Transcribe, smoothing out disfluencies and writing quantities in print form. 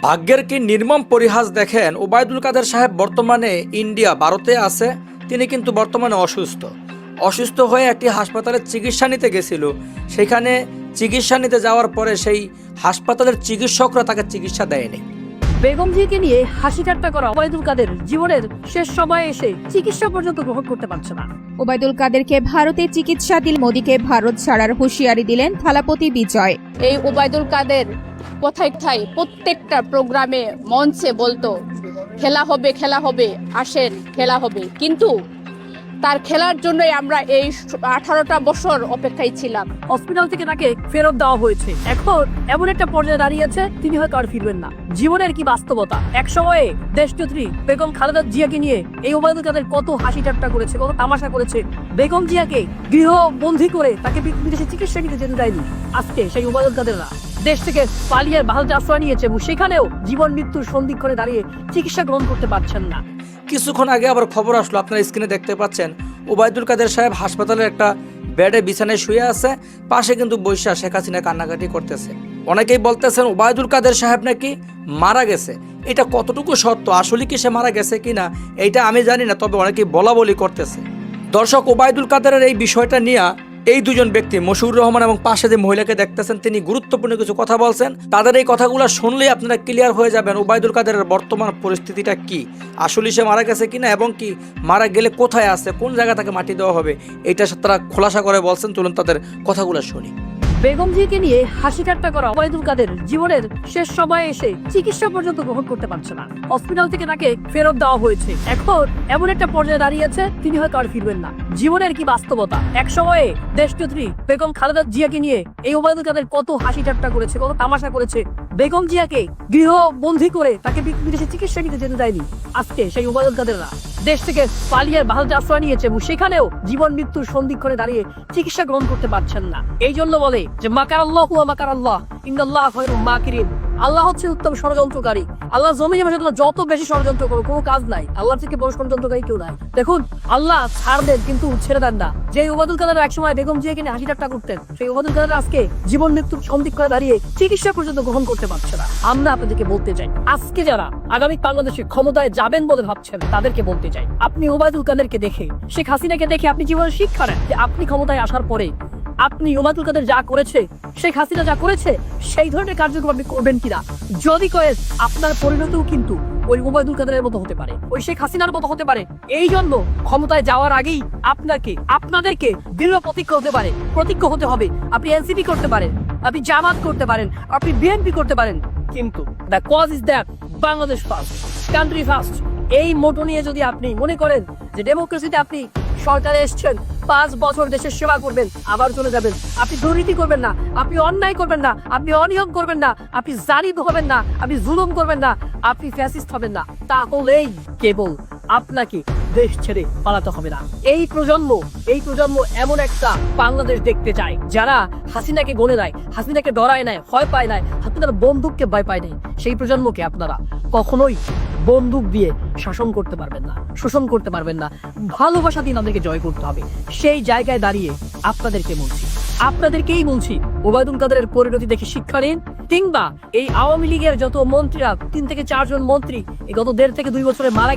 ভাগ্যের কি নির্মম পরিহাস দেখেন। ওবায়দুল কাদের সাহেব বর্তমানে ইন্ডিয়া ভারতে আছে। তিনি কিন্তু বর্তমানে অসুস্থ হয়ে একটি হাসপাতালে চিকিৎসা নিতে গেছিল। সেখানে চিকিৎসা নিতে যাওয়ার পরে সেই হাসপাতালের চিকিৎসকরা তাকে চিকিৎসা দেয়নি। বেগম জিয়াকে নিয়ে হাসি ঠাট্টা করা ওবায়দুল কাদের জীবনের শেষ সময়ে এসে চিকিৎসা পর্যন্ত গ্রহণ করতে পারছে না। ওবায়দুল কাদেরকে ভারতে চিকিৎসা দিল, মোদীকে ভারত ছাড়ার হুঁশিয়ারি দিলেন থালাপতি বিজয়। এই ওবায়দুল কাদের কোথায় প্রত্যেকটা প্রোগ্রামে মঞ্চে বলতো খেলা হবে আসেন খেলা হবে, কিন্তু তার খেলার জন্যই আমরা এই 18টা বছর অপেক্ষায় ছিলাম। হসপিটাল থেকে তাকে ফেরত দেওয়া হয়েছে। এখন এমন একটা পর্যায়ে দাঁড়িয়েছে তিনি হয়তো আর ফিরবেন না। জীবনের কি বাস্তবতা। এক সময়ে দেশনেত্রী বেগম খালেদা জিয়াকে নিয়ে এই ওবায়দুল কাদের কত হাসি ঠাট্টা করেছে, কত তামাশা করেছে। বেগম জিয়াকে গৃহবন্দী করে তাকে বিদেশে চিকিৎসা নিতে যেতে দেয়নি। আজকে সেই ওবায়দুল কাদেররা দেশ থেকে পালিয়ে ভারতে আশ্রয় নিয়েছে এবং সেখানেও জীবন মৃত্যুর সন্ধিক্ষণে দাঁড়িয়ে চিকিৎসা গ্রহণ করতে পারছেন না। কিছুক্ষণ আগে আবার খবর আসলো, আপনারা স্ক্রিনে দেখতে পাচ্ছেন, ওবায়দুল কাদের সাহেব হাসপাতালের একটা বেডে বিছানায় শুয়ে আছে, পাশে কিন্তু বৈশা শেখ হাসিনা কান্নাকাটি করতেছে। অনেকেই বলতেছেন ওবায়দুল কাদের সাহেব নাকি মারা গেছে। এটা কতটুকু সত্য, আসলে কি সে মারা গেছে কিনা এইটা আমি জানি না, তবে অনেকেই বলা বলি করতেছে। দর্শক, ওবায়দুল কাদেরের এই বিষয়টা নিয়ে এই দুজন ব্যক্তি মশিউর রহমান এবং পাশে যে মহিলাকে দেখতেছেন তিনি গুরুত্বপূর্ণ কিছু কথা বলছেন। তাদের এই কথাগুলো শুনলেই আপনারা ক্লিয়ার হয়ে যাবেন ওবায়দুল কাদেরের বর্তমান পরিস্থিতিটা কি, আসলে সে মারা গেছে কিনা এবং কি মারা গেলে কোথায় আছে, কোন জায়গা তাকে মাটি দেওয়া হবে, এইটা তারা খোলাসা করে বলছেন। চলুন তাদের কথাগুলো শুনি। বেগম জিয়াকে নিয়ে হাসি ঠাট্টা করা ওবায়দুল কাদের জীবনের শেষ সময়ে এসে চিকিৎসা পর্যন্ত গ্রহণ করতে পারছে না। হসপিটাল থেকে তাকে ফেরত দেওয়া হয়েছে। এখন এমন একটা পর্যায়ে দাঁড়িয়েছে তিনি হয়তো আর ফিরবেন না। জীবনের কি বাস্তবতা। এক সময়ে দেশনেত্রী বেগম খালেদা জিয়াকে নিয়ে এই ওবায়দুল কাদের কত হাসি ঠাট্টা করেছে, কত তামাশা করেছে। বেগম জিয়াকে গৃহবন্দী করে তাকে বিদেশে চিকিৎসা নিতে যেতে দেয়নি। আজকে সেই ওবায়দুল কাদেররা দেশ থেকে পালিয়ে ভারতে আশ্রয় নিয়েছে এবং সেখানেও জীবন মৃত্যুর সন্ধিক্ষণে দাঁড়িয়ে চিকিৎসা গ্রহণ করতে পারছেন না। এই জন্য বলে যে মাকারাল্লাহু ওয়া মাকারাল্লাহ ইন্নাল্লাহা খায়রুল মাকিরিন। আল্লাহ হচ্ছে উত্তম ষড়যন্ত্রকারী। আল্লাহ জমিনে যত বেশি ষড়যন্ত্র করো কোনো কাজ নাই, আল্লাহ থেকে বড় ষড়যন্ত্রকারী কেউ নাই। দেখুন, আল্লাহ ছাড় দেন কিন্তু ছেড়ে দেন না। যে ওবায়দুল কাদের একসময় বেগম জিয়াকে নিয়ে হাসি ঠাট্টা করতেন, সেই ওবায়দুল কাদের আজকে জীবন মৃত্যুর সন্ধিক্ষণে দাঁড়িয়ে চিকিৎসা পর্যন্ত গ্রহণ করতে পারছে না। আমরা আপনাদেরকে বলতে চাই, আজকে যারা আগামী বাংলাদেশে ক্ষমতায় যাবেন বলে ভাবছেন তাদেরকে বলতে চাই, আপনি ওবায়দুল কাদেরকে দেখে, শেখ হাসিনাকে দেখে আপনি জীবনে শিক্ষা নেন যে আপনি ক্ষমতায় আসার পরে আপনি ওবায়দুল কাদের যা করেছে, শেখ হাসিনা যা করেছে, সেই ধরনের কার্যক্রম আপনি করবেন কিনা। যদি করেন আপনার পরিণতিও কিন্তু ওই ওবায়দুল কাদেরের মতো হতে পারে, ওই শেখ হাসিনার মতো হতে পারে। এই জন্য ক্ষমতায় যাওয়ার আগেই আপনাদেরকে দৃঢ় প্রতিজ্ঞ হতে হবে। আপনি এনসিপি করতে পারেন, আপনি জামাত করতে পারেন, আপনি বিএনপি করতে পারেন, কিন্তু the cause is that Bangladesh first, country first. এই মোটো নিয়ে যদি আপনি মনে করেন যে ডেমোক্রেসিতে আপনি সরকারে এসছেন, 5 বছর দেশের সেবা করবেন, আবার চলে যাবেন, আপনি দুর্নীতি করবেন না, আপনি অন্যায় করবেন না, আপনি অনিয়ম করবেন না, আপনি জালিম হবেন না, আপনি জুলুম করবেন না, আপনি ফ্যাসিস্ট হবেন না, তাহলেই কেবল আপনাকে দেশ ছেড়ে পালাতে হবে না। এই প্রজন্ম এমন একটা বাংলাদেশ দেখতে চায় যারা হাসিনাকে গলে নেয়, হাসিনাকে ডরায় নেয়, ভয় পায় নাই, হাসিনার বন্দুককে ভয় পায় নাই। সেই প্রজন্মকে আপনারা কখনোই বন্দুক দিয়ে শাসন করতে পারবেন না, শোষণ করতে পারবেন না। ভালোবাসা দিয়ে আমাদেরকে জয় করতে হবে। সেই জায়গায় দাঁড়িয়ে আপনাদেরকেই বলছি ওবায়দুল কাদেরের পরিণতি দেখে শিক্ষা নিন, কিংবা এই আওয়ামী লীগের যত মন্ত্রীরা 3 থেকে 4 জন মন্ত্রী এই গত 1.5 থেকে 2 বছরে মারা